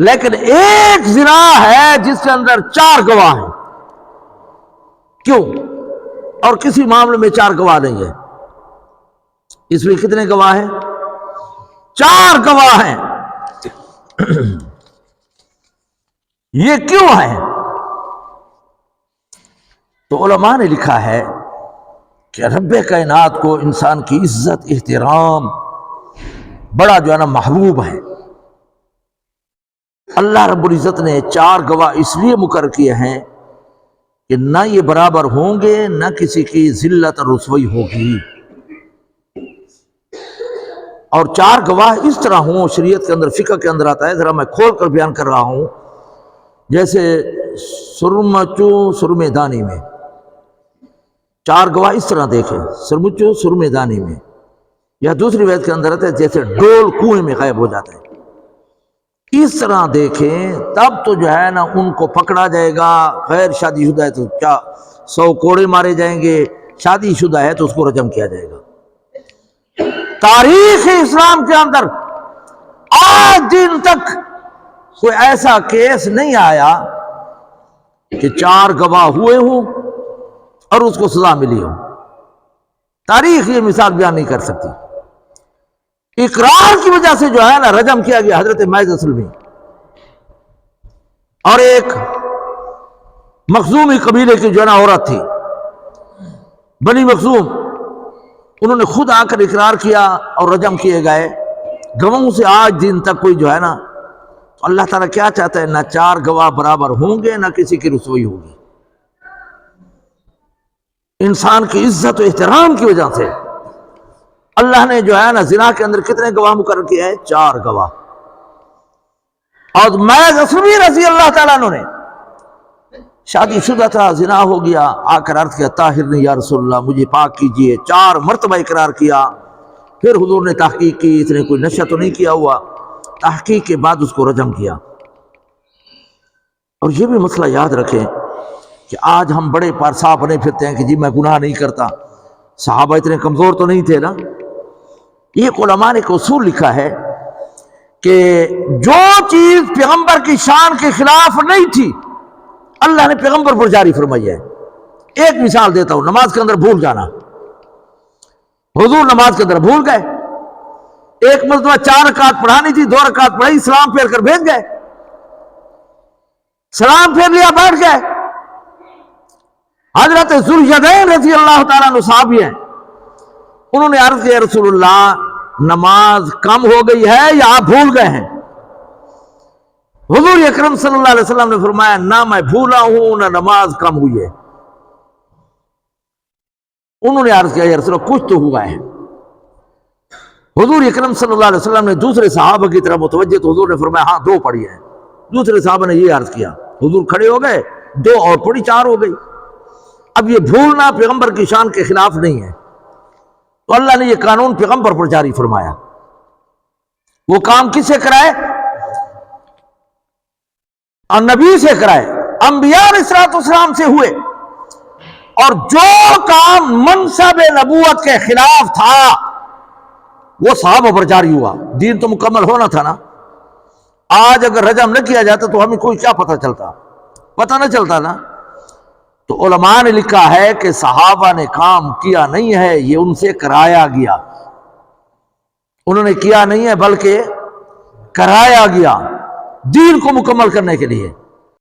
لیکن ایک زنا ہے جس کے اندر 4 گواہ ہیں. کیوں؟ اور کسی معاملے میں 4 گواہ نہیں ہے. اس میں کتنے گواہ ہیں؟ 4 گواہ ہیں. یہ کیوں ہے؟ تو علماء نے لکھا ہے کہ رب کائنات کو انسان کی عزت احترام بڑا جو ہے نا محبوب ہے. اللہ رب العزت نے 4 گواہ اس لیے مقرر کیے ہیں کہ نہ یہ برابر ہوں گے، نہ کسی کی ذلت اور رسوائی ہوگی. اور 4 گواہ اس طرح ہوں، شریعت کے اندر فقہ کے اندر آتا ہے، ذرا میں کھول کر بیان کر رہا ہوں. جیسے سرمچو سرمے دانی میں 4 گواہ اس طرح دیکھیں، سرمچو سرمے دانی میں. یا دوسری روایت کے اندر آتا ہے جیسے ڈول کنویں میں غائب ہو جاتا ہے. اس طرح دیکھیں تب تو جو ہے نا ان کو پکڑا جائے گا. غیر شادی شدہ ہے تو 100 کوڑے مارے جائیں گے، شادی شدہ ہے تو اس کو رجم کیا جائے گا. تاریخ اسلام کے اندر آج دن تک کوئی ایسا کیس نہیں آیا کہ 4 گواہ ہوئے ہوں اور اس کو سزا ملی ہو. تاریخ یہ مثال بیان نہیں کر سکتی. اقرار کی وجہ سے جو ہے نا رجم کیا گیا حضرت ماعز سلمی اور ایک مخزومی قبیلے کی جو ہے نا عورت تھی، بنی مخزوم. انہوں نے خود آ کر اقرار کیا اور رجم کیے گئے. گواہوں سے آج دن تک کوئی جو ہے نا، اللہ تعالیٰ کیا چاہتا ہے؟ نہ 4 گواہ برابر ہوں گے، نہ کسی کی رسوائی ہوگی. انسان کی عزت و احترام کی وجہ سے اللہ نے جو ہے نا زنا کے اندر کتنے گواہ مقرر کیے ہیں؟ 4 گواہ. اور ماعز اسلمی رضی اللہ تعالیٰ عنہ نے شادی شدہ تھا، زنا ہو گیا، آ کر عرض کیا طاہرنی یا رسول اللہ، مجھے پاک کیجئے. 4 مرتبہ اقرار کیا. پھر حضور نے تحقیق کی، اس نے کوئی نشہ تو نہیں کیا ہوا. تحقیق کے بعد اس کو رجم کیا. اور یہ بھی مسئلہ یاد رکھیں کہ آج ہم بڑے پارسا بنے پھرتے ہیں کہ جی میں گناہ نہیں کرتا. صحابہ اتنے کمزور تو نہیں تھے نا. یہ علماء نے ایک اصول لکھا ہے کہ جو چیز پیغمبر کی شان کے خلاف نہیں تھی اللہ نے پیغمبر پر جاری فرمائی ہے. ایک مثال دیتا ہوں، نماز کے اندر بھول جانا. حضور نماز کے اندر بھول گئے، ایک مرتبہ 4 رکعت پڑھانی تھی، 2 رکعت پڑھائی، سلام پھیر کر بھیج گئے. سلام پھیر لیا، بیٹھ گئے. حضرت ذوالیدین رضی اللہ تعالیٰ عنہ صحابی ہیں، انہوں نے عرض کیا رسول اللہ نماز کم ہو گئی ہے یا آپ بھول گئے ہیں؟ حضور اکرم صلی اللہ علیہ وسلم نے فرمایا نہ میں بھولا ہوں نہ نماز کم ہوئی ہے. انہوں نے عرض کیا یا رسول اللہ کچھ تو ہوا ہے. حضور اکرم صلی اللہ علیہ وسلم نے دوسرے صحابہ کی طرف متوجہ تو حضور نے فرمایا ہاں 2 پڑھی ہے. دوسرے صحابہ نے یہ عرض کیا، حضور کھڑے ہو گئے، 2 اور پڑھی، 4 ہو گئی. اب یہ بھولنا پیغمبر کی شان کے خلاف نہیں ہے، تو اللہ نے یہ قانون پیغمبر پر جاری فرمایا. وہ کام کس سے کرائے؟ اور نبی سے کرائے، انبیاء علیہ السلام سے ہوئے. اور جو کام منصب نبوت کے خلاف تھا وہ صحابہ پر جاری ہوا. دین تو مکمل ہونا تھا نا. آج اگر رجم نہ کیا جاتا تو ہمیں کوئی کیا پتہ چلتا؟ پتہ نہ چلتا نا. تو علماء نے لکھا ہے کہ صحابہ نے کام کیا نہیں ہے، یہ ان سے کرایا گیا. انہوں نے کیا نہیں ہے بلکہ کرایا گیا دین کو مکمل کرنے کے لیے.